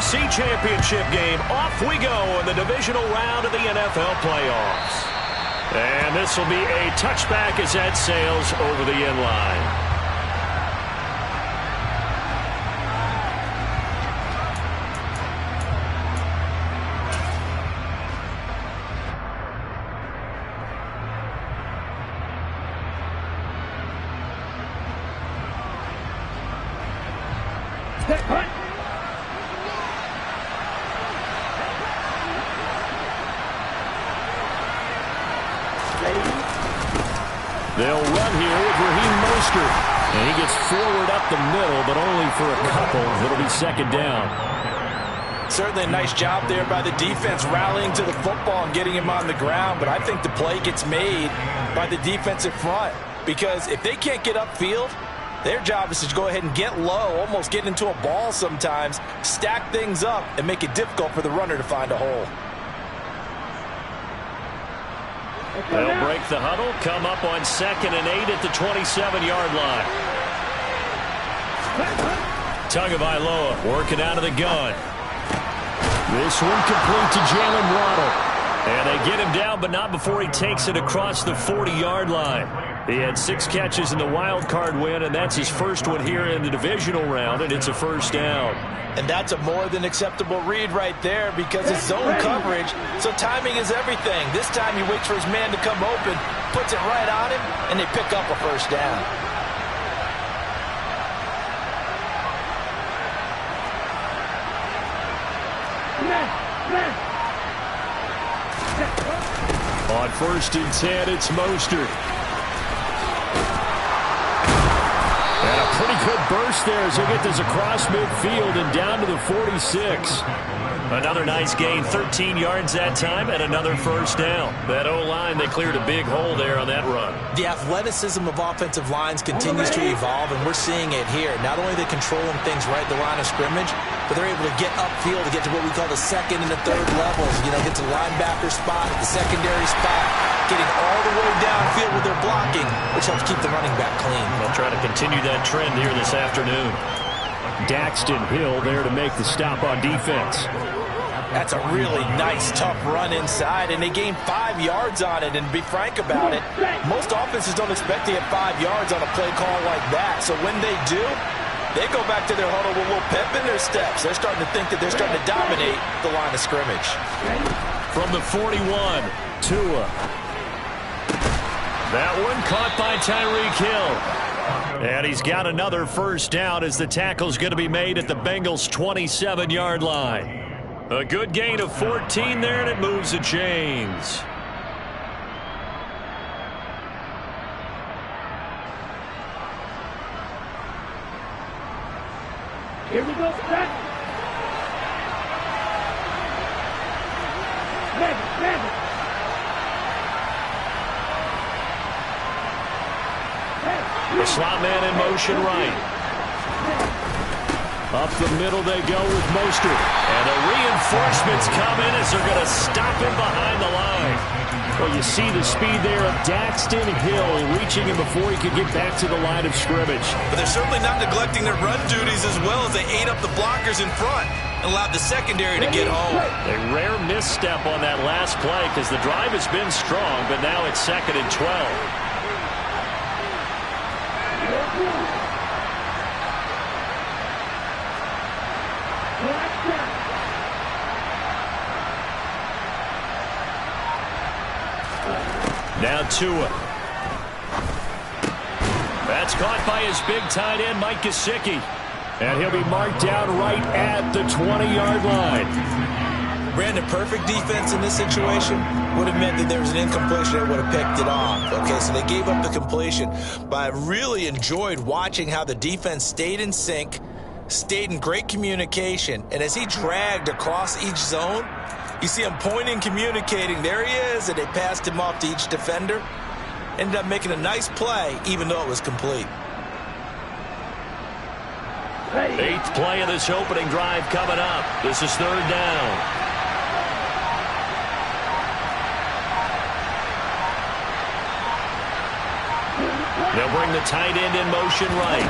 NFC Championship game. Off we go in the divisional round of the NFL playoffs. And this will be a touchback as that sails over the end line. They'll run here with Raheem Mostert. And he gets forward up the middle, but only for a couple. It'll be second down. Certainly a nice job there by the defense rallying to the football and getting him on the ground. But I think the play gets made by the defensive front. Because if they can't get upfield, their job is to go ahead and get low, almost get into a ball sometimes, stack things up, and make it difficult for the runner to find a hole. They'll break the huddle, come up on 2nd and 8 at the 27-yard line. Tagovailoa working out of the gun. This one complete to Jalen Waddle. And they get him down, but not before he takes it across the 40-yard line. He had 6 catches in the wild card win, and that's his first one here in the divisional round, and it's a first down. And that's a more than acceptable read right there because it's zone coverage, so timing is everything. This time he waits for his man to come open, puts it right on him, and they pick up a first down. On 1st and 10, it's Mostert. And a pretty good burst there as he'll get this across midfield and down to the 46. Another nice gain, 13 yards that time, and another first down. That O-line, they cleared a big hole there on that run. The athleticism of offensive lines continues to evolve, and we're seeing it here. Not only are they controlling things right at the line of scrimmage, but they're able to get upfield to get to what we call the 2nd and the 3rd levels. You know, get to the linebacker spot, the secondary spot, getting all the way downfield with their blocking, which helps keep the running back clean. They'll try to continue that trend here this afternoon. Daxton Hill there to make the stop on defense. That's a really nice, tough run inside, and they gained 5 yards on it. And to be frank about it, most offenses don't expect to get 5 yards on a play call like that. So when they do, they go back to their huddle with a little pep in their steps. They're starting to think that they're starting to dominate the line of scrimmage. From the 41, Tua. That one caught by Tyreek Hill. And he's got another first down as the tackle's going to be made at the Bengals' 27-yard line. A good gain of 14 there, and it moves the chains. Here we go, back. The slot man in motion right. Up the middle they go with Mostert. And the reinforcements come in as they're going to stop him behind the line. Well, you see the speed there of Daxton Hill reaching him before he could get back to the line of scrimmage. But they're certainly not neglecting their run duties as well as they ate up the blockers in front and allowed the secondary to get home. A rare misstep on that last play because the drive has been strong, but now it's 2nd and 12. Now Tua. That's caught by his big tight end, Mike Gesicki. And he'll be marked down right at the 20-yard line. Brandon, perfect defense in this situation would have meant that there was an incompletion that would have picked it off. Okay, so they gave up the completion. But I really enjoyed watching how the defense stayed in sync, stayed in great communication, and as he dragged across each zone, you see him pointing, communicating. There he is, and they passed him off to each defender. Ended up making a nice play, even though it was complete. 8th play of this opening drive coming up. This is 3rd down. They'll bring the tight end in motion right.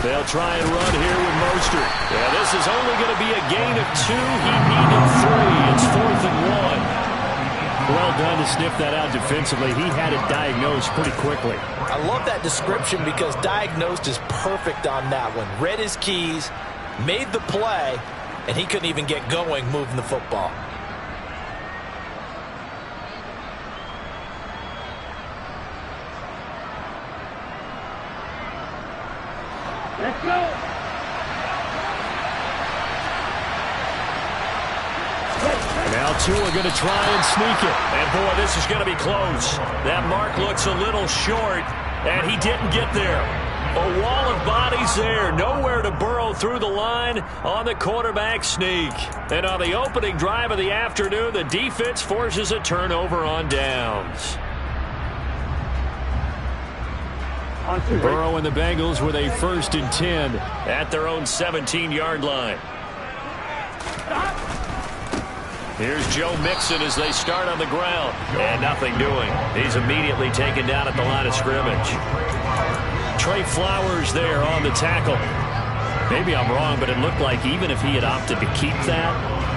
They'll try and run here with Mostert. Yeah, this is only going to be a gain of 2. He needed 3. It's 4th and 1. Well done to sniff that out defensively. He had it diagnosed pretty quickly. I love that description because diagnosed is perfect on that one. Read his keys, made the play, and he couldn't even get going moving the football. Let's go. Now two are going to try and sneak it. And, boy, this is going to be close. That mark looks a little short, and he didn't get there. A wall of bodies there. Nowhere to burrow through the line on the quarterback sneak. And on the opening drive of the afternoon, the defense forces a turnover on downs. Burrow and the Bengals with a 1st and 10 at their own 17-yard line. Here's Joe Mixon as they start on the ground. And nothing doing. He's immediately taken down at the line of scrimmage. Trey Flowers there on the tackle. Maybe I'm wrong, but it looked like even if he had opted to keep that,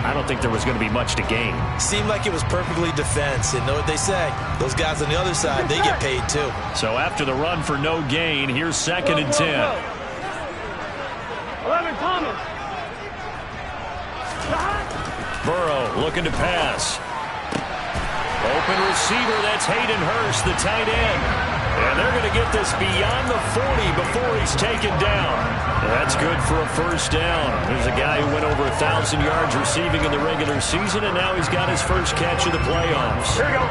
I don't think there was going to be much to gain. Seemed like it was perfectly defense. And know what they say? Those guys on the other side, they get paid too. So after the run for no gain, here's 2nd and 10. 11 Thomas. Burrow looking to pass. Open receiver, that's Hayden Hurst, the tight end. And they're going to get this beyond the 40 before he's taken down. That's good for a 1st down. There's a guy who went over 1,000 yards receiving in the regular season, and now he's got his first catch of the playoffs. Here we go.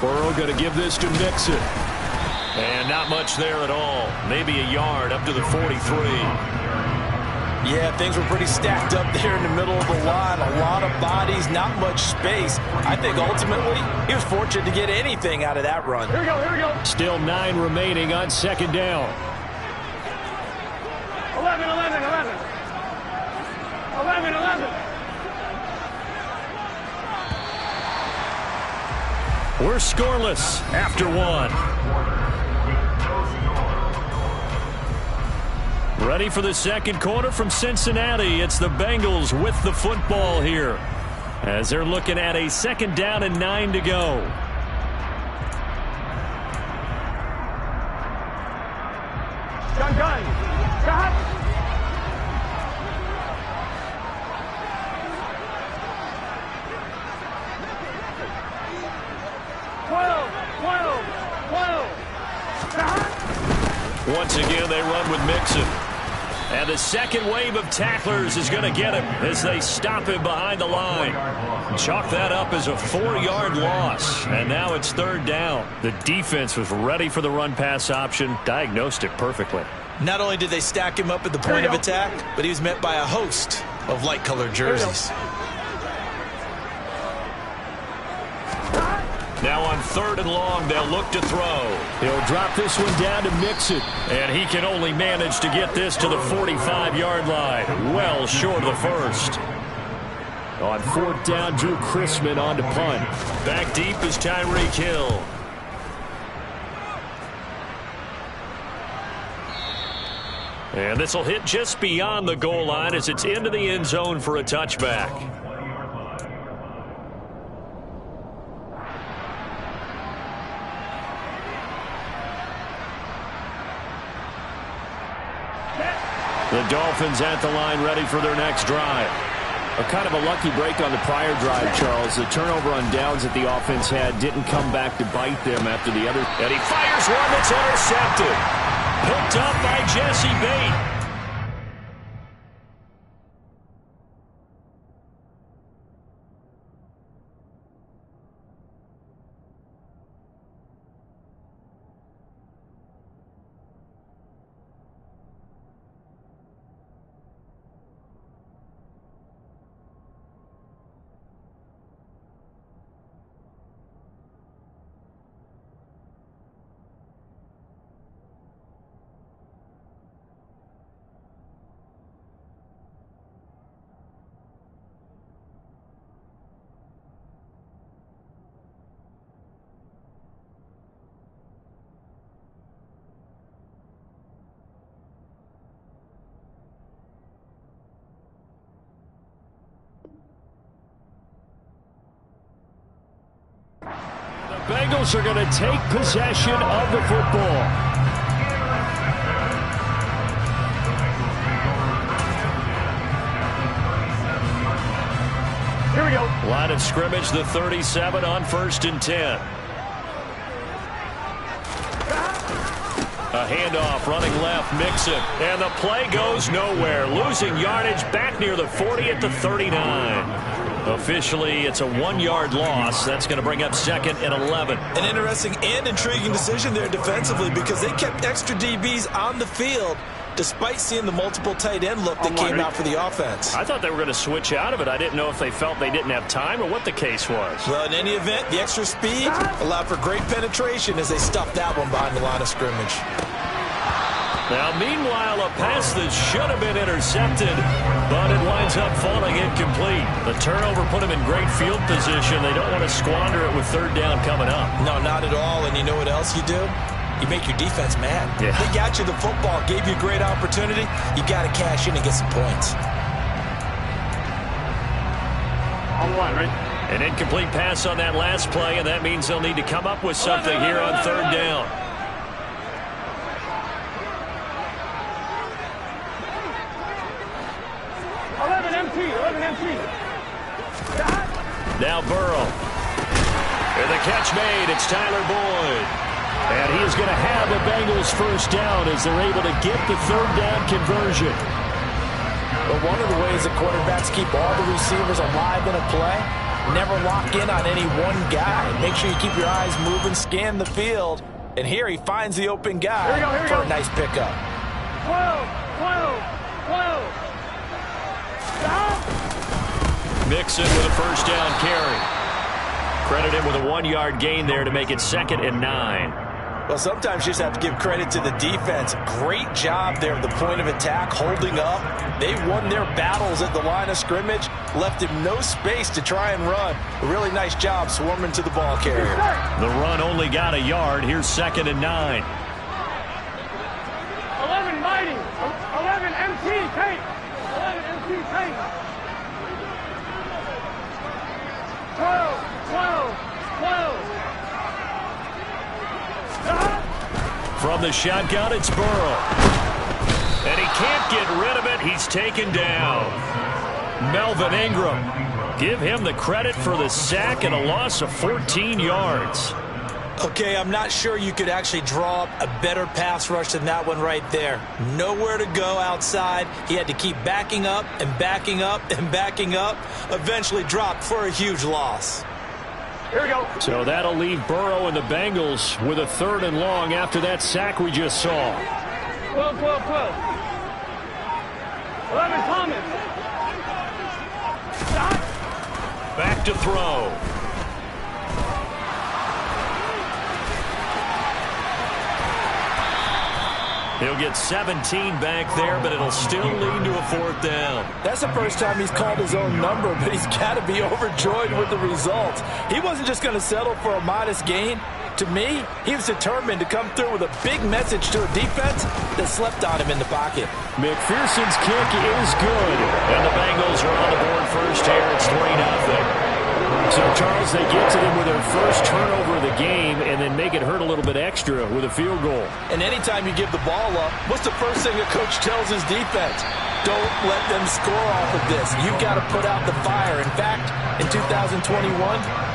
Burrow going to give this to Mixon. And not much there at all. Maybe a yard up to the 43. Yeah, things were pretty stacked up there in the middle of the line. A lot of bodies, not much space. I think ultimately he was fortunate to get anything out of that run. Here we go, here we go. Still 9 remaining on 2nd down. 11. 11. We're scoreless after 1. Ready for the 2nd quarter from Cincinnati. It's the Bengals with the football here as they're looking at a 2nd down and 9 to go. Gun. Got. 12. Once again, they run with Mixon. And the second wave of tacklers is going to get him as they stop him behind the line. Chalk that up as a 4-yard loss. And now it's 3rd down. The defense was ready for the run-pass option, diagnosed it perfectly. Not only did they stack him up at the point of attack, but he was met by a host of light-colored jerseys. Now on 3rd and long, they'll look to throw. He'll drop this one down to Mixon. And he can only manage to get this to the 45-yard line. Well short of the 1st. On 4th down, Drew Chrisman on to punt. Back deep is Tyreek Hill. And this will hit just beyond the goal line as it's into the end zone for a touchback. The Dolphins at the line ready for their next drive. A kind of a lucky break on the prior drive, Charles. The turnover on downs that the offense had didn't come back to bite them after the other. And he fires one that's intercepted. Picked up by Jesse Bates. Bengals are going to take possession of the football. Here we go. Line of scrimmage, the 37 on 1st and 10. A handoff, running left, Mixon. And the play goes nowhere. Losing yardage back near the 40 at the 39. Officially, it's a 1-yard loss. That's going to bring up 2nd and 11. An interesting and intriguing decision there defensively because they kept extra DBs on the field despite seeing the multiple tight end look that came out for the offense. I thought they were going to switch out of it. I didn't know if they felt they didn't have time or what the case was. Well, in any event, the extra speed allowed for great penetration as they stuffed that one behind the line of scrimmage. Now, meanwhile, a pass that should have been intercepted, but it winds up falling incomplete. The turnover put them in great field position. They don't want to squander it with 3rd down coming up. No, not at all. And you know what else you do? You make your defense mad. Yeah. They got you the football, gave you a great opportunity. You got to cash in and get some points. On the line, right? An incomplete pass on that last play, and that means they'll need to come up with something here on 3rd down. Now Burrow. And the catch made. It's Tyler Boyd. And he is going to have the Bengals 1st down as they're able to get the 3rd down conversion. But one of the ways that quarterbacks keep all the receivers alive in a play, never lock in on any one guy. Make sure you keep your eyes moving, scan the field. And here he finds the open guy for a nice pickup. 12. Mixon with a 1st down carry. Credit him with a 1-yard gain there to make it 2nd and 9. Well, sometimes you just have to give credit to the defense. Great job there at the point of attack, holding up. They won their battles at the line of scrimmage, left him no space to try and run. A really nice job swarming to the ball carrier. The run only got a yard. Here's 2nd and 9. 11 mighty. 11 MT tape. 11 MT tape. 12. From the shotgun, it's Burrow. And he can't get rid of it. He's taken down. Melvin Ingram. Give him the credit for the sack and a loss of 14 yards. Okay, I'm not sure you could actually draw up a better pass rush than that one right there. Nowhere to go outside. He had to keep backing up and backing up and backing up. Eventually dropped for a huge loss. Here we go. So that'll leave Burrow and the Bengals with a 3rd and long after that sack we just saw. 12. 11 Thomas. Back to throw. He'll get 17 back there, but it'll still lead to a 4th down. That's the first time he's called his own number, but he's got to be overjoyed with the result. He wasn't just going to settle for a modest gain. To me, he was determined to come through with a big message to a defense that slept on him in the pocket. McPherson's kick is good, and the Bengals are on the board first here. It's 3-0. So, Charles, they get to them with their first turnover of the game and then make it hurt a little bit extra with a field goal. And anytime you give the ball up, what's the first thing a coach tells his defense? Don't let them score off of this. You've got to put out the fire. In fact, in 2021,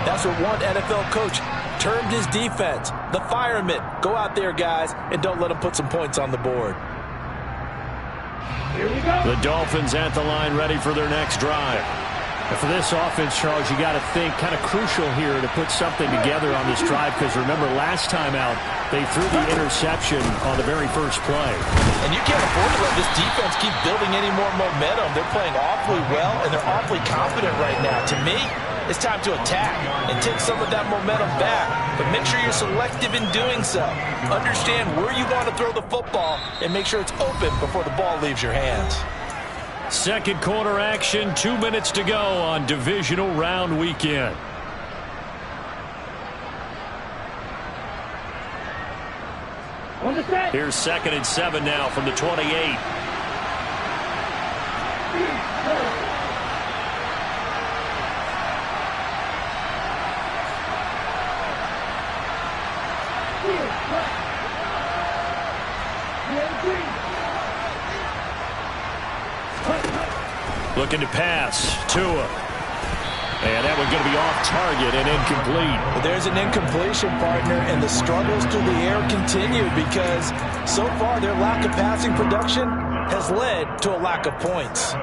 that's what one NFL coach termed his defense, the firemen. Go out there, guys, and don't let them put some points on the board. Here we go. The Dolphins at the line ready for their next drive. And for this offense, Charles, you got to think kind of crucial here to put something together on this drive because remember last time out they threw the interception on the very first play. And you can't afford to let this defense keep building any more momentum. They're playing awfully well and they're awfully confident right now. To me, it's time to attack and take some of that momentum back. But make sure you're selective in doing so. Understand where you want to throw the football and make sure it's open before the ball leaves your hands. Second quarter action, 2 minutes to go on divisional round weekend. Here's 2nd and 7 now from the 28. Looking to pass. Tua. And that one's going to be off target and incomplete. But there's an incompletion, partner, and the struggles through the air continue because so far their lack of passing production has led to a lack of points.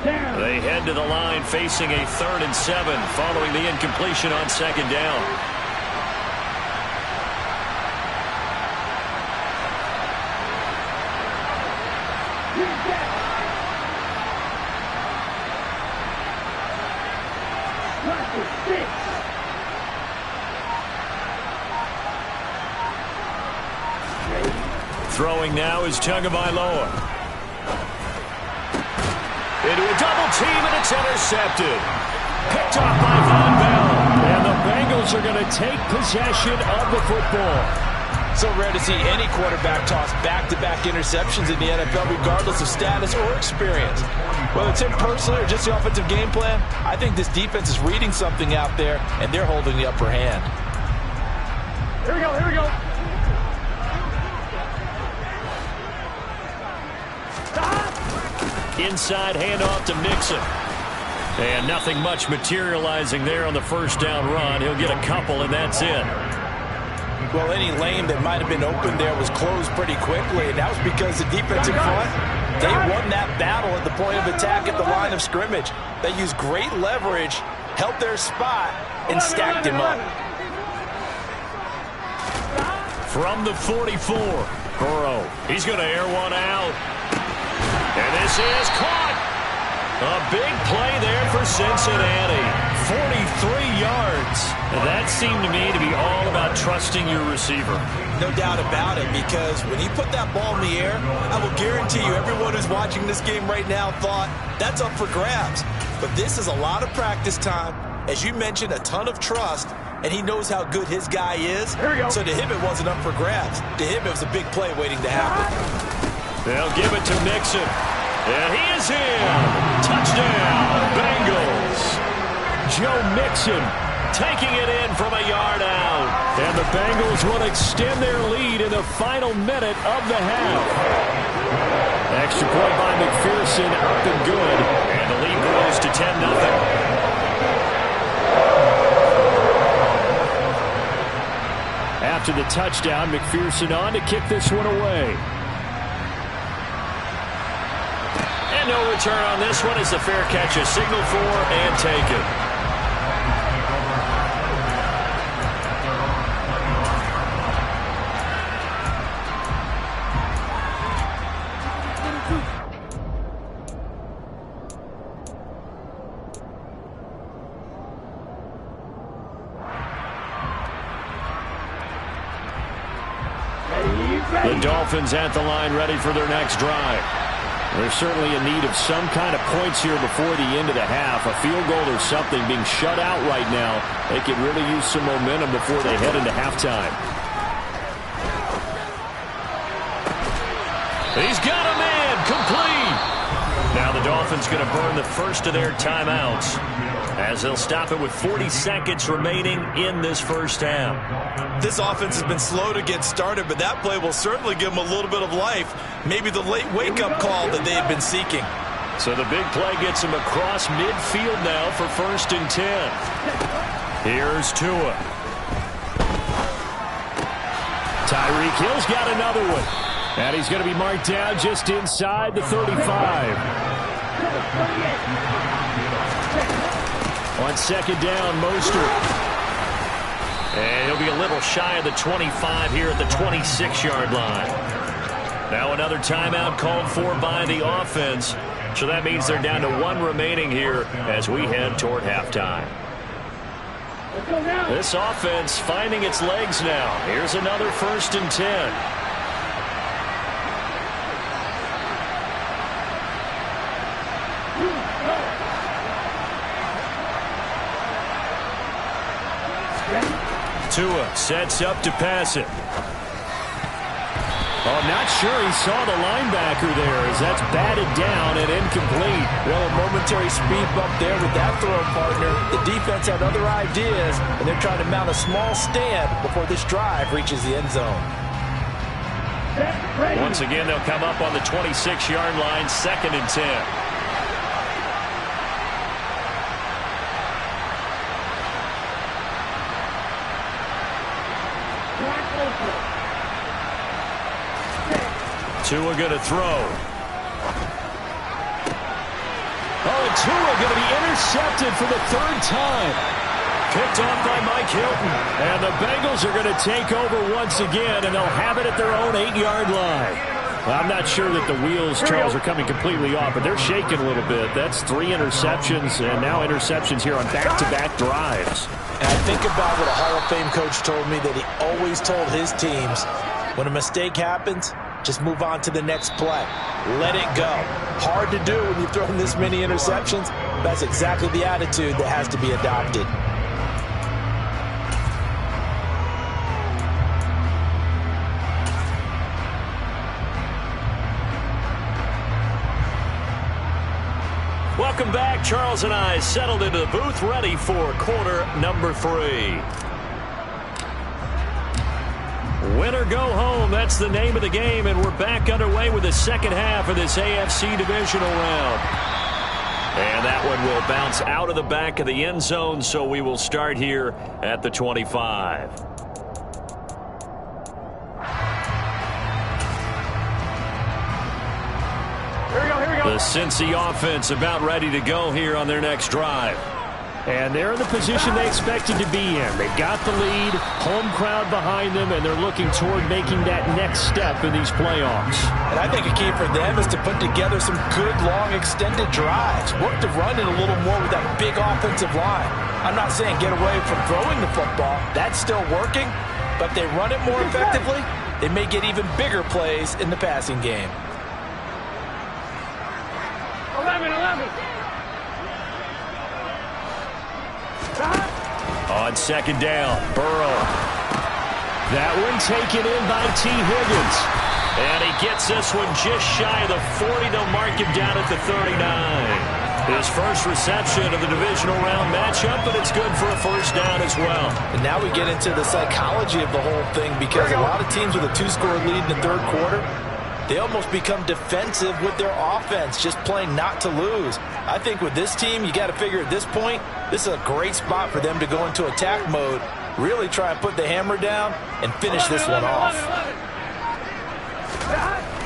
They head to the line facing a 3rd and 7 following the incompletion on 2nd down. Throwing now is Tagovailoa. Into a double team, and it's intercepted. Picked off by Von Bell. And the Bengals are going to take possession of the football. So rare to see any quarterback toss back-to-back interceptions in the NFL, regardless of status or experience. Whether it's him personally or just the offensive game plan, I think this defense is reading something out there, and they're holding the upper hand. Here we go, here we go. Inside handoff to Mixon. And nothing much materializing there on the 1st down run. He'll get a couple, and that's it. Well, any lane that might have been open there was closed pretty quickly, and that was because the defensive front, they won that battle at the point of attack at the line of scrimmage. They used great leverage, held their spot, and stacked him up. From the 44, Burrow. He's going to air one out. And this is caught. A big play there for Cincinnati. 43 yards. That seemed to me to be all about trusting your receiver. No doubt about it, because when he put that ball in the air, I will guarantee you everyone who's watching this game right now thought that's up for grabs. But this is a lot of practice time. As you mentioned, a ton of trust, and he knows how good his guy is. So to him, it wasn't up for grabs. To him, it was a big play waiting to happen. They'll give it to Mixon. And he is in. Touchdown, Bengals. Joe Mixon taking it in from a yard out. And the Bengals will extend their lead in the final minute of the half. Extra point by McPherson, up and good. And the lead grows to 10-0. After the touchdown, McPherson on to kick this one away. And no return on this one as the fair catch is signaled for and taken. The Dolphins at the line ready for their next drive. They're certainly in need of some kind of points here before the end of the half. A field goal or something being shut out right now. They could really use some momentum before they head into halftime. He's got a man complete. Now the Dolphins going to burn the first of their timeouts as they'll stop it with 40 seconds remaining in this first half. This offense has been slow to get started, but that play will certainly give them a little bit of life. Maybe the late wake-up call that they had been seeking. So the big play gets him across midfield now for 1st and 10. Here's Tua. Tyreek Hill's got another one. And he's going to be marked down just inside the 35. On 2nd down, Mostert. And he'll be a little shy of the 25 here at the 26-yard line. Now another timeout called for by the offense. So that means they're down to 1 remaining here as we head toward halftime. This offense finding its legs now. Here's another 1st and 10. Tua sets up to pass it. Oh, not sure he saw the linebacker there as that's batted down and incomplete. Well, a momentary speed bump there with that throw, partner. The defense had other ideas, and they're trying to mount a small stand before this drive reaches the end zone. Once again, they'll come up on the 26-yard line, 2nd and 10. Tua going to throw. Oh, and Tua going to be intercepted for the 3rd time. Picked off by Mike Hilton. And the Bengals are going to take over once again, and they'll have it at their own 8-yard line. Well, I'm not sure that the wheels, Charles, are coming completely off, but they're shaking a little bit. That's 3 interceptions, and now interceptions here on back-to-back drives. And I think about what a Hall of Fame coach told me that he always told his teams, when a mistake happens, just move on to the next play. Let it go. Hard to do when you've thrown this many interceptions. That's exactly the attitude that has to be adopted. Welcome back. Charles and I settled into the booth, ready for quarter number 3. Win or go home, that's the name of the game, and we're back underway with the second half of this AFC divisional round. And that one will bounce out of the back of the end zone, so we will start here at the 25. The Cincy offense about ready to go here on their next drive. And they're in the position they expected to be in. They've got the lead, home crowd behind them, and they're looking toward making that next step in these playoffs. And I think a key for them is to put together some good, long, extended drives. Work the run in a little more with that big offensive line. I'm not saying get away from throwing the football. That's still working. But if they run it more effectively, they may get even bigger plays in the passing game. 11. On 2nd down, Burrow. That one taken in by T. Higgins. And he gets this one just shy of the 40. They'll mark him down at the 39. His first reception of the divisional round matchup, but it's good for a first down as well. And now we get into the psychology of the whole thing, because a lot of teams with a 2-score lead in the 3rd quarter, they almost become defensive with their offense, just playing not to lose. I think with this team, you got to figure at this point, this is a great spot for them to go into attack mode, really try and put the hammer down and finish this one off.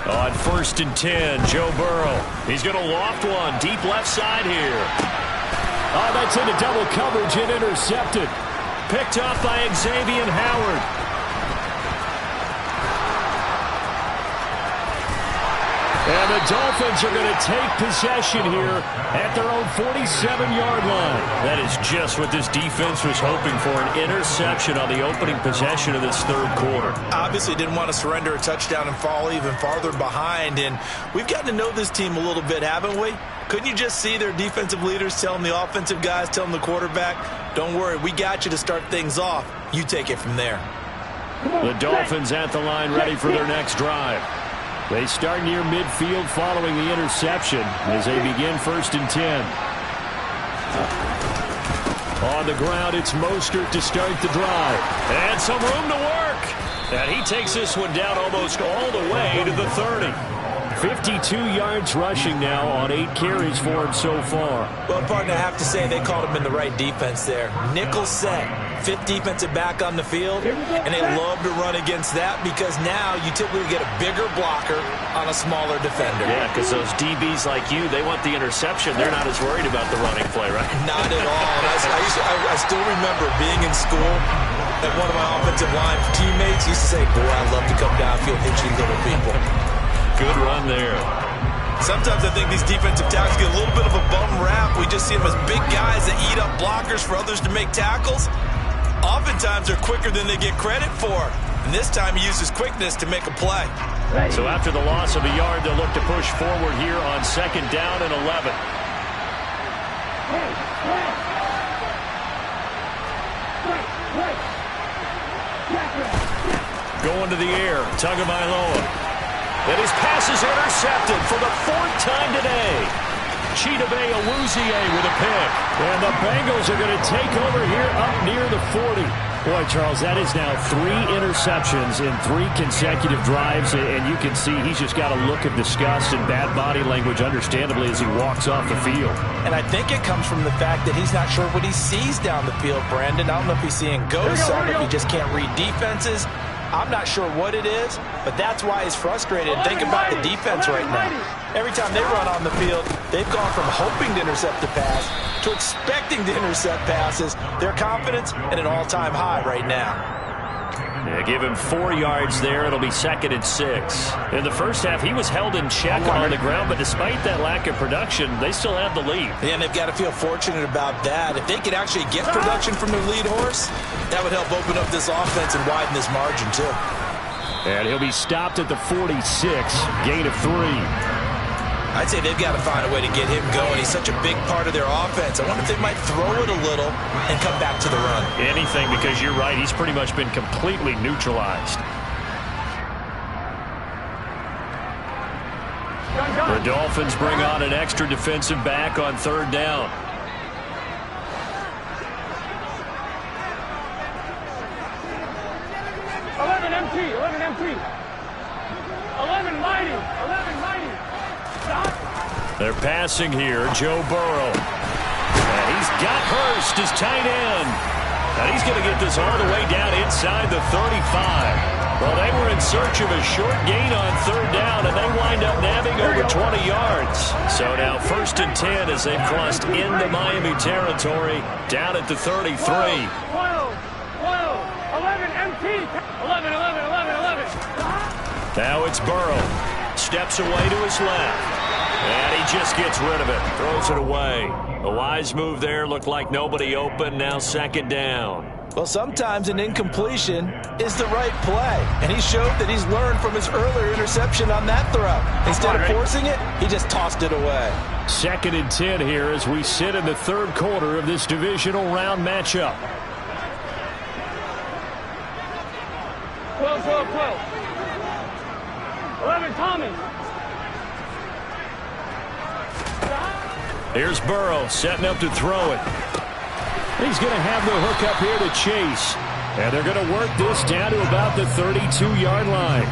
On 1st and 10, Joe Burrow. He's going to loft one deep left side here. Oh, that's into double coverage and intercepted. Picked up by Xavier Howard. And the Dolphins are going to take possession here at their own 47-yard line. That is just what this defense was hoping for, an interception on the opening possession of this 3rd quarter. Obviously didn't want to surrender a touchdown and fall even farther behind. And we've gotten to know this team a little bit, haven't we? Couldn't you just see their defensive leaders telling the offensive guys, telling the quarterback, don't worry, we got you to start things off. You take it from there. The Dolphins at the line ready for their next drive. They start near midfield following the interception as they begin 1st and 10. On the ground, it's Mostert to start the drive. And some room to work. And he takes this one down almost all the way to the 30. 52 yards rushing now on 8 carries for him so far. Well, partner, I have to say they called him in the right defense there. Nickel set, 5th defensive back on the field, and they love to run against that because now you typically get a bigger blocker on a smaller defender. Yeah, because those DBs like you, they want the interception. They're not as worried about the running play, right? Not at all. I still remember being in school, and one of my offensive line teammates used to say, boy, I love to come downfield, hit you little people. Good run there. Sometimes I think these defensive tackles get a little bit of a bum rap. We just see them as big guys that eat up blockers for others to make tackles. Oftentimes they're quicker than they get credit for. And this time he uses quickness to make a play. So after the loss of a yard, they'll look to push forward here on 2nd down and 11. Going to the air, Tagovailoa. And his pass is intercepted for the 4th time today. Chidobe Awuzie with a pick. And the Bengals are going to take over here up near the 40. Boy, Charles, that is now 3 interceptions in 3 consecutive drives, and you can see he's just got a look of disgust and bad body language, understandably, as he walks off the field. And I think it comes from the fact that he's not sure what he sees down the field, Brandon. I don't know if he's seeing ghosts. I don't know if he just can't read defenses. I'm not sure what it is, but that's why he's frustrated. Think about the defense right now. Every time they run on the field, they've gone from hoping to intercept the pass to expecting to intercept passes. Their confidence at an all-time high right now. Yeah, give him 4 yards there. It'll be 2nd and 6. In the first half, he was held in check on the ground, but despite that lack of production, they still have the lead. Yeah, and they've got to feel fortunate about that. If they could actually get production from their lead horse, that would help open up this offense and widen this margin, too. And he'll be stopped at the 46, gain of 3. I'd say they've got to find a way to get him going. He's such a big part of their offense. I wonder if they might throw it a little and come back to the run. Anything, because you're right. He's pretty much been completely neutralized. The Dolphins bring on an extra defensive back on 3rd down. They're passing here. Joe Burrow. And he's got Hurst as tight end. And he's going to get this all the way down inside the 35. Well, they were in search of a short gain on 3rd down, and they wind up nabbing over 20 yards. So now 1st and 10 as they've crossed into Miami territory, down at the 33. 12, 11, MT. 11. Now it's Burrow. Steps away to his left. And he just gets rid of it. Throws it away. A wise move there. Looked like nobody open. Now 2nd down. Well, sometimes an incompletion is the right play. And he showed that he's learned from his earlier interception on that throw. Instead of forcing it, he just tossed it away. 2nd and 10 here as we sit in the 3rd quarter of this divisional round matchup. 12. 11, Tommy. Here's Burrow setting up to throw it. He's going to have the hook up here to Chase. And they're going to work this down to about the 32-yard line.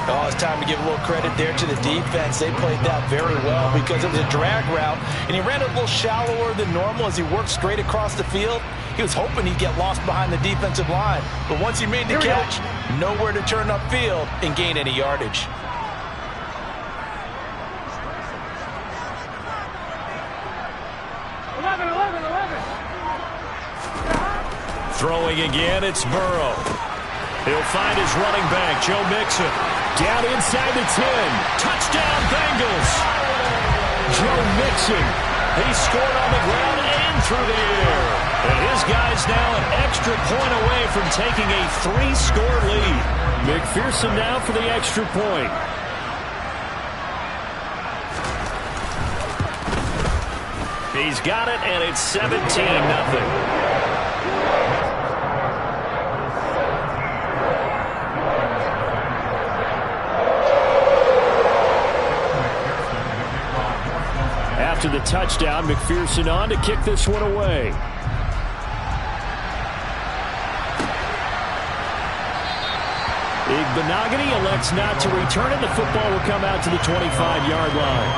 Oh, it's time to give a little credit there to the defense. They played that very well because it was a drag route, and he ran a little shallower than normal as he worked straight across the field. He was hoping he'd get lost behind the defensive line. But once he made the catch, nowhere to turn upfield and gain any yardage. Throwing again, it's Burrow. He'll find his running back, Joe Mixon. Down inside the 10. Touchdown, Bengals. Joe Mixon. He scored on the ground and through the air. And his guy's now an extra point away from taking a 3-score lead. McPherson now for the extra point. He's got it, and it's 17-0. After the touchdown, McPherson on to kick this one away. Igbenogany elects not to return it. The football will come out to the 25-yard line.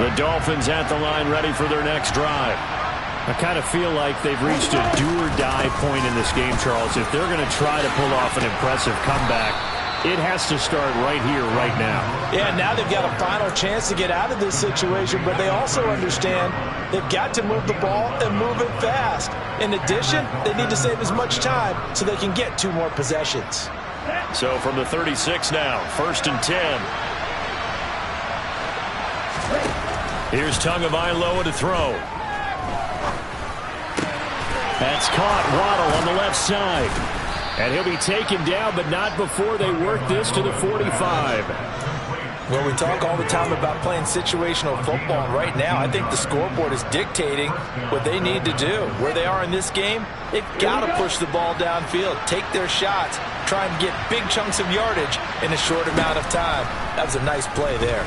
The Dolphins at the line ready for their next drive. I kind of feel like they've reached a do-or-die point in this game, Charles. If they're going to try to pull off an impressive comeback, it has to start right here, right now. Yeah, now they've got a final chance to get out of this situation, but they also understand they've got to move the ball and move it fast. In addition, they need to save as much time so they can get 2 more possessions. So from the 36 now, 1st and 10. Here's Tagovailoa to throw. That's caught. Waddle on the left side. And he'll be taken down, but not before they work this to the 45. Well, we talk all the time about playing situational football. Right now, I think the scoreboard is dictating what they need to do. Where they are in this game, they've got to push the ball downfield, take their shots, try and get big chunks of yardage in a short amount of time. That was a nice play there.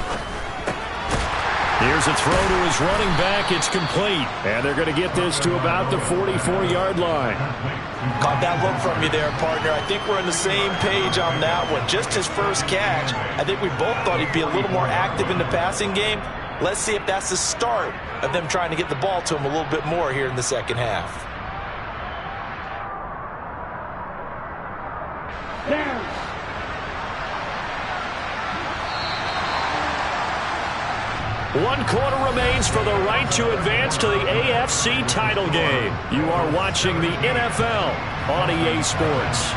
Here's a throw to his running back. It's complete. And they're going to get this to about the 44-yard line. Caught that look from you there, partner. I think we're on the same page on that one. Just his first catch, I think we both thought he'd be a little more active in the passing game. Let's see if that's the start of them trying to get the ball to him a little bit more here in the second half. Down. One quarter remains for the right to advance to the AFC title game. You are watching the NFL on EA Sports.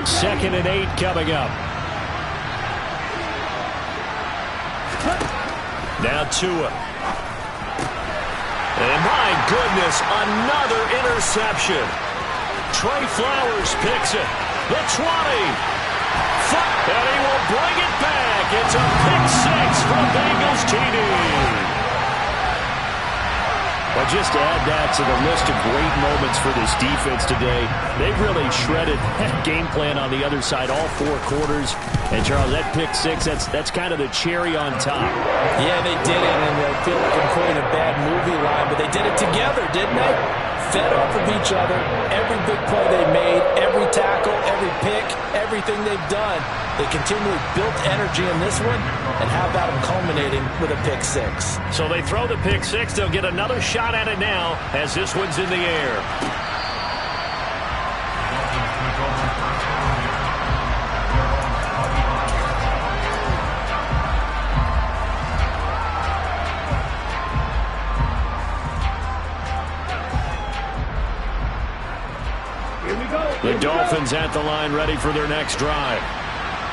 Second and 8 coming up. Now Tua. And my goodness, another interception. Trey Flowers picks it. The 20. And he will bring it back. It's a pick six from Bengals TD. Well, just to add that to the list of great moments for this defense today, they really shredded that game plan on the other side all 4 quarters. And, Charles, that pick six, that's kind of the cherry on top. Yeah, they did it, and I feel like I'm quoting a bad movie line, but they did it together, didn't they? Fed off of each other, every big play they made, every tackle, every pick, everything they've done. They continually built energy in this one, and how about them culminating with a pick six? So they throw the pick six. They'll get another shot at it now as this one's in the air. The Dolphins at the line ready for their next drive.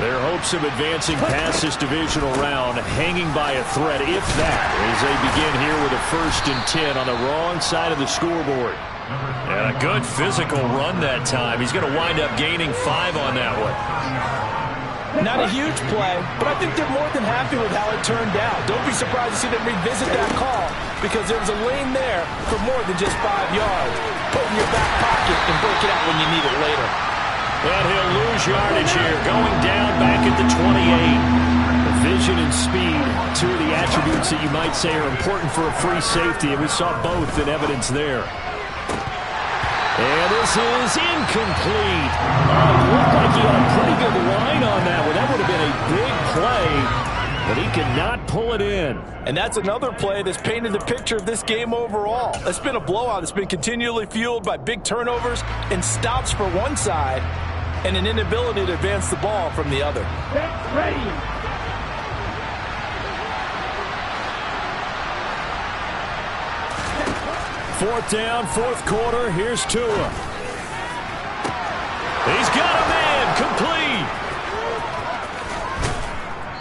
Their hopes of advancing past this divisional round hanging by a thread, if that, as they begin here with a 1st and 10 on the wrong side of the scoreboard. And a good physical run that time. He's going to wind up gaining 5 on that one. Not a huge play, but I think they're more than happy with how it turned out. Don't be surprised to see them revisit that call because there was a lane there for more than just 5 yards. Put it in your back pocket and break it out when you need it later. And he'll lose yardage here, going down back at the 28. The vision and speed, 2 of the attributes that you might say are important for a free safety, and we saw both in evidence there. And this is incomplete. Looked like he had a pretty good line on that one. That would have been a big play, but he could not pull it in. And that's another play that's painted the picture of this game overall. It's been a blowout. It's been continually fueled by big turnovers and stops for one side and an inability to advance the ball from the other. Get ready. Fourth down, 4th quarter. Here's Tua. He's got a man complete.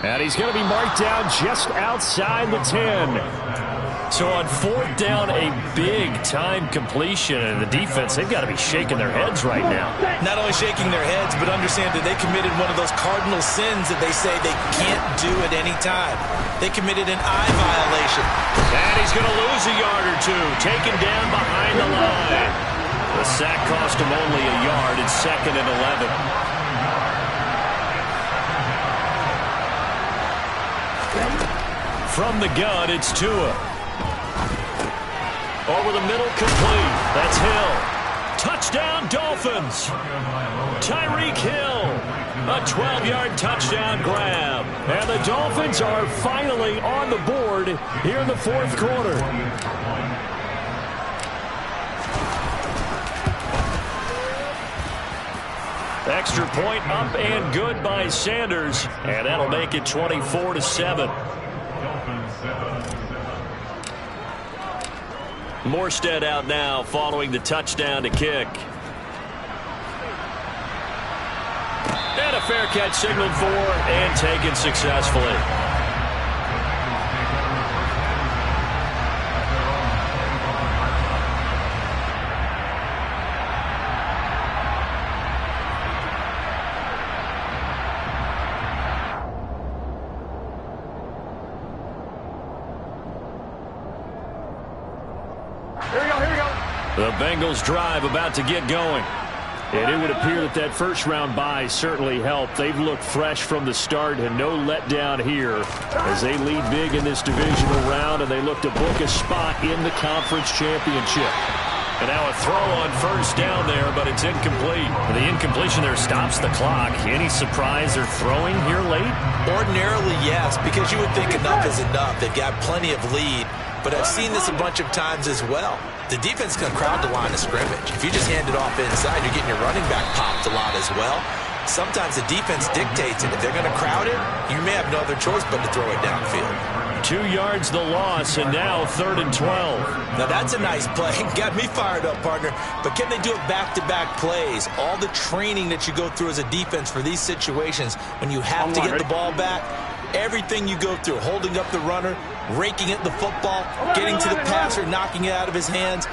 And he's going to be marked down just outside the 10. So on 4th down, a big-time completion. And the defense, they've got to be shaking their heads right now. Not only shaking their heads, but understand that they committed one of those cardinal sins that they say they can't do at any time. They committed an eye violation. And he's going to lose a yard or 2. Taken down behind the line. The sack cost him only a yard. It's 2nd and 11. From the gun, it's Tua. Over the middle, complete. That's Hill. Touchdown, Dolphins. Tyreek Hill. A 12-yard touchdown grab. And the Dolphins are finally on the board here in the 4th quarter. Extra point up and good by Sanders. And that'll make it 24-7. Morstead out now following the touchdown to kick. And a fair catch signaled for and taken successfully. The Bengals drive about to get going. And it would appear that that first-round bye certainly helped. They've looked fresh from the start and no letdown here as they lead big in this divisional round, and they look to book a spot in the conference championship. And now a throw on first down there, but it's incomplete. The incompletion there stops the clock. Any surprise they're throwing here late? Ordinarily, yes, because you would think enough is enough. They've got plenty of lead, but I've seen this a bunch of times as well. The defense can crowd the line of scrimmage. If you just hand it off inside, you're getting your running back popped a lot as well. Sometimes the defense dictates it. If they're going to crowd it, you may have no other choice but to throw it downfield. 2 yards the loss, and now 3rd and 12. Now that's a nice play. Got me fired up, partner. But can they do it back-to-back plays? All the training that you go through as a defense for these situations, when you have to get the ball back, everything you go through, holding up the runner, raking at the football, getting to the passer, knocking it out of his hands,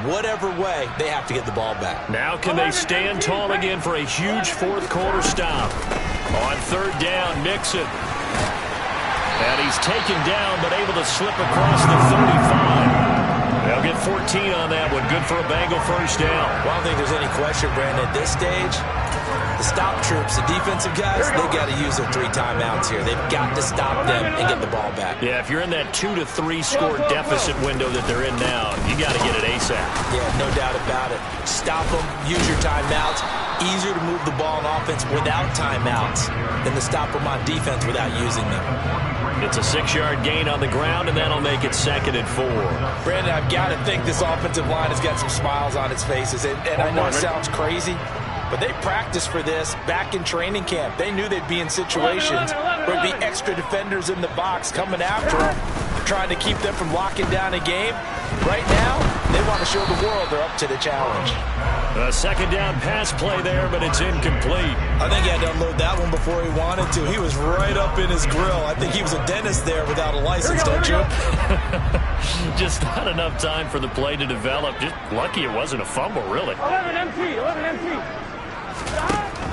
whatever way, they have to get the ball back. Now can they stand tall again for a huge fourth-quarter stop? On 3rd down, Mixon. And he's taken down, but able to slip across the 35. They'll get 14 on that one. Good for a Bengal first down. Well, I don't think there's any question, Brandon. At this stage, the stop troops, the defensive guys, they got to use their 3 timeouts here. They've got to stop them and get the ball back. Yeah, if you're in that 2 to 3 score deficit window that they're in now, you got to get it ASAP. Yeah, no doubt about it. Stop them, use your timeouts. Easier to move the ball on offense without timeouts than to stop them on defense without using them. It's a 6-yard gain on the ground, and that'll make it 2nd and 4. Brandon, I've got to think this offensive line has got some smiles on its faces. And I know it sounds crazy, but they practiced for this back in training camp. They knew they'd be in situations where there'd be extra defenders in the box coming after them, trying to keep them from locking down a game. Right now, they want to show the world they're up to the challenge. A 2nd down pass play there, but it's incomplete. I think he had to unload that one before he wanted to. He was right up in his grill. I think he was a dentist there without a license, don't you? Just not enough time for the play to develop. Just lucky it wasn't a fumble, really. 11 MT, 11 MT.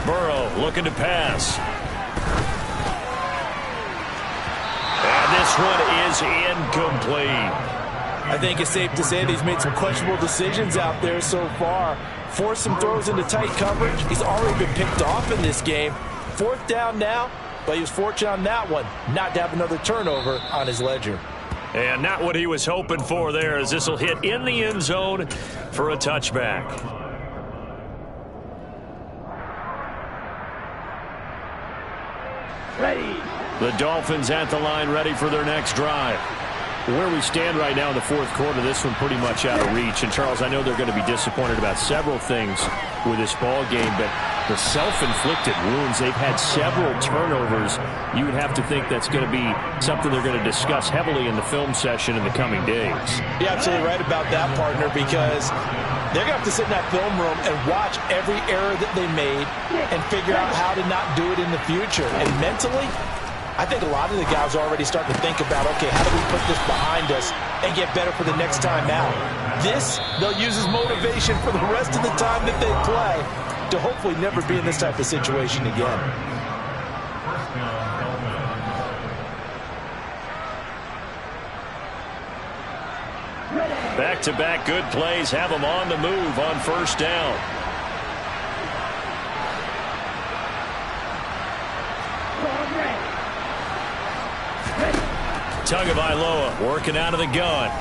Burrow looking to pass. And this one is incomplete. I think it's safe to say that he's made some questionable decisions out there so far. Forced some throws into tight coverage. He's already been picked off in this game. 4th down now, but he was fortunate on that one not to have another turnover on his ledger. And not what he was hoping for there, as this will hit in the end zone for a touchback. Ready. The Dolphins at the line, ready for their next drive. Where we stand right now in the 4th quarter, this one pretty much out of reach. And, Charles, I know they're going to be disappointed about several things with this ball game, but the self-inflicted wounds, they've had several turnovers. You would have to think that's going to be something they're going to discuss heavily in the film session in the coming days. You're absolutely right about that, partner, because they're going to have to sit in that film room and watch every error that they made and figure out how to not do it in the future. And mentally, I think a lot of the guys are already starting to think about, okay, how do we put this behind us and get better for the next time out? This, they'll use as motivation for the rest of the time that they play to hopefully never be in this type of situation again. Back-to-back good plays have them on the move on 1st down. Tagovailoa working out of the gun.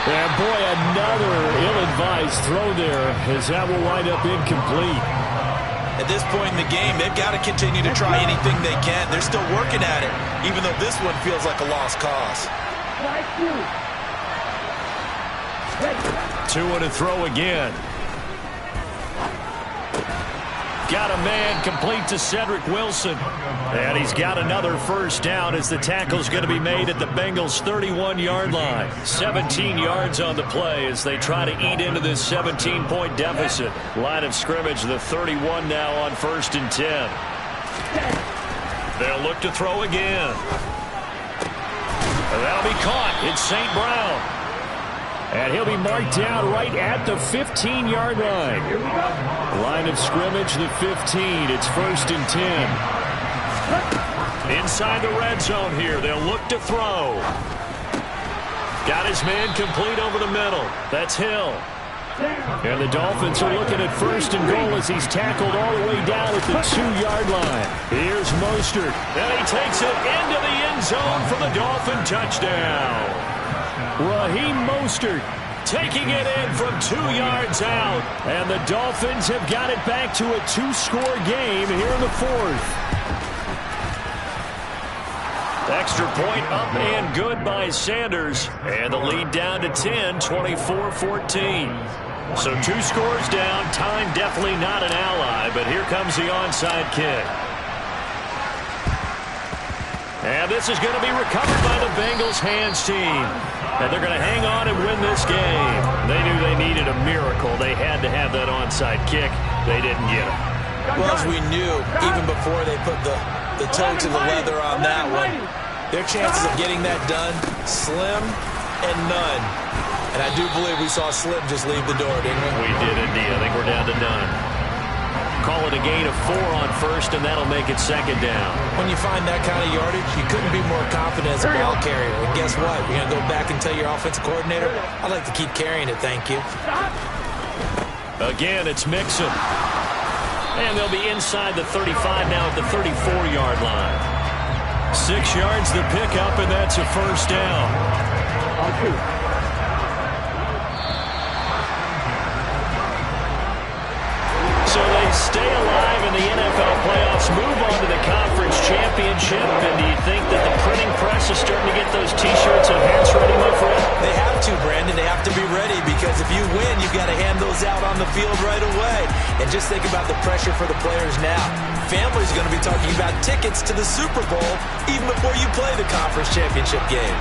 And boy, another ill-advised throw there, as that will wind up incomplete. At this point in the game, they've got to continue to try anything they can. They're still working at it, even though this one feels like a lost cause. 2 and a throw again. Got a man complete to Cedric Wilson. And he's got another 1st down as the tackle's going to be made at the Bengals' 31-yard line. 17 yards on the play as they try to eat into this 17-point deficit. Line of scrimmage, the 31 now on 1st and 10. They'll look to throw again. And that'll be caught. It's St. Brown. And he'll be marked down right at the 15-yard line. Line of scrimmage, the 15. It's 1st and 10. Inside the red zone here. They'll look to throw. Got his man complete over the middle. That's Hill. And the Dolphins are looking at first and goal as he's tackled all the way down at the 2-yard line. Here's Mostert. And he takes it into the end zone for the Dolphin touchdown. Raheem Mostert taking it in from 2 yards out. And the Dolphins have got it back to a 2-score game here in the fourth. Extra point up and good by Sanders. And the lead down to 10, 24-14. So 2 scores down. Time definitely not an ally, but here comes the onside kick. And this is going to be recovered by the Bengals hands team. And they're going to hang on and win this game. They knew they needed a miracle. They had to have that onside kick. They didn't get it. Well, as we knew, even before they put the toe to the leather on that one, their chances of getting that done, slim and none. And I do believe we saw Slim just leave the door, didn't we? We did indeed. I think we're down to none. Call it a gain of 4 on first, and that'll make it second down. When you find that kind of yardage, you couldn't be more confident as a ball carrier. And guess what? You're going to go back and tell your offensive coordinator, I'd like to keep carrying it, thank you. Again, it's Mixon. And they'll be inside the 35 now at the 34-yard line. 6 yards the pickup, and that's a first down. So they stay alive in the NFL playoffs, move on to the conference championship. And do you think that the printing press is starting to get those T-shirts and hats ready, my friend? They have to, Brandon. They have to be ready because if you win, you've got to hand those out on the field right away. And just think about the pressure for the players now. Family's going to be talking about tickets to the Super Bowl even before you play the conference championship game.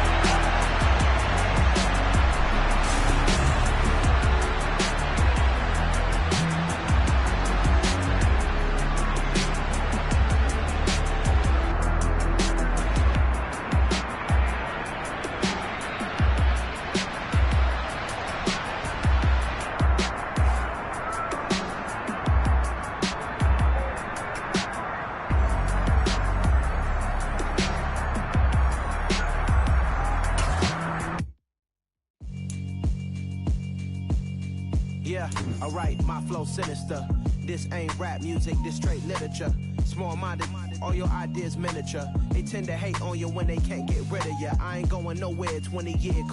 Yeah, alright, my flow sinister. This ain't rap music, this straight literature. Small-minded, all your ideas miniature. They tend to hate on you when they can't get rid of you. I ain't going nowhere, 20-year